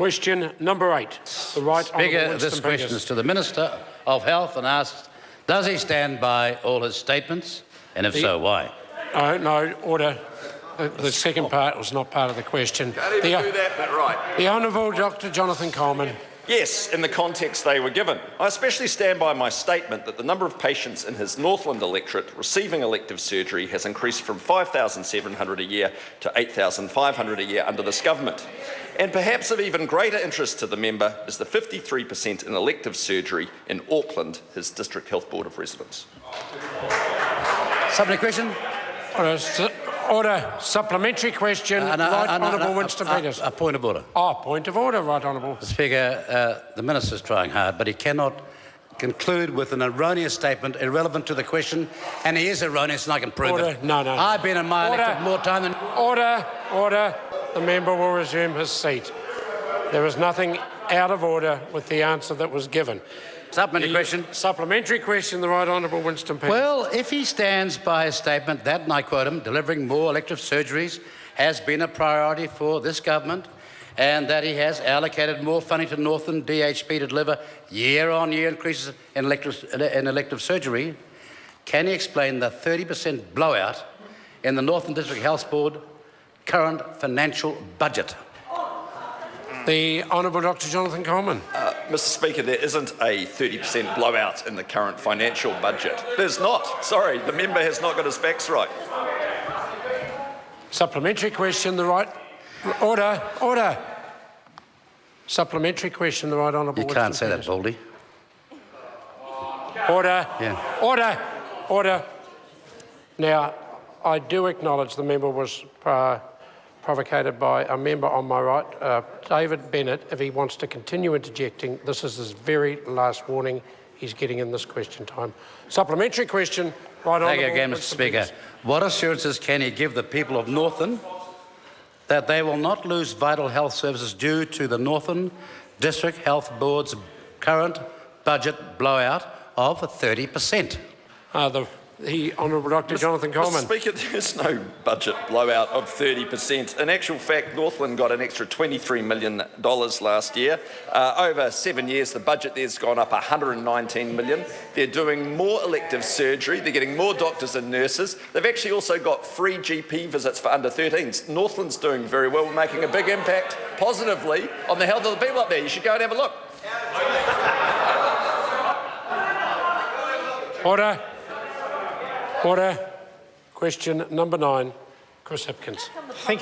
Question number 8. The Right Honourable Speaker, Winston this question Peters. is to the Minister of Health and asks, does he stand by all his statements? And if so, why? No, order. The second part was not part of the question. Can't even do that, but right. The Honourable Dr Jonathan Coleman. Yes, in the context they were given. I especially stand by my statement that the number of patients in his Northland electorate receiving elective surgery has increased from 5,700 a year to 8,500 a year under this government. And perhaps of even greater interest to the member is the 53% in elective surgery in Auckland, his District Health Board of Residents. Supplementary question? Order. Supplementary question. Right Honourable Winston Peters. A point of order. Oh, point of order, Right Honourable. Speaker, the Minister's trying hard, but he cannot conclude with an erroneous statement irrelevant to the question, and he is erroneous and I can prove it. No. I've been in my electorate more time than... Order. The member will resume his seat. There is nothing out of order with the answer that was given. Supplementary question. Supplementary question, the Right Honourable Winston Peters. Well, if he stands by his statement that, and I quote him, delivering more elective surgeries has been a priority for this government, and that he has allocated more funding to Northern DHB to deliver year-on-year increases in elective surgery, can he explain the 30% blowout in the Northern District Health Board current financial budget? The Honourable Dr Jonathan Coleman. Mr Speaker, there isn't a 30% blowout in the current financial budget. There's not. Sorry, the member has not got his facts right. Supplementary question, the Right... Order. Supplementary question, the Right Honourable You Winston can't say that, Peters. Baldy. Order. Yeah. Order. Now, I do acknowledge the member was provocated by a member on my right, David Bennett. If he wants to continue interjecting, this is his very last warning he's getting in this question time. Supplementary question, Right Honourable. Thank you again, Mr Winston Speaker. Peters. What assurances can he give the people of Northern that they will not lose vital health services due to the Northern District Health Board's current budget blowout of 30%? The Honourable Dr Jonathan Coleman. Mr Speaker, there's no budget blowout of 30%. In actual fact, Northland got an extra $23 million last year. Over 7 years, the budget there's gone up $119 million. They're doing more elective surgery. They're getting more doctors and nurses. They've actually also got free GP visits for under 13s. Northland's doing very well. We're making a big impact positively on the health of the people up there. You should go and have a look. Order. Question number 9, Chris Hipkins. Thank you.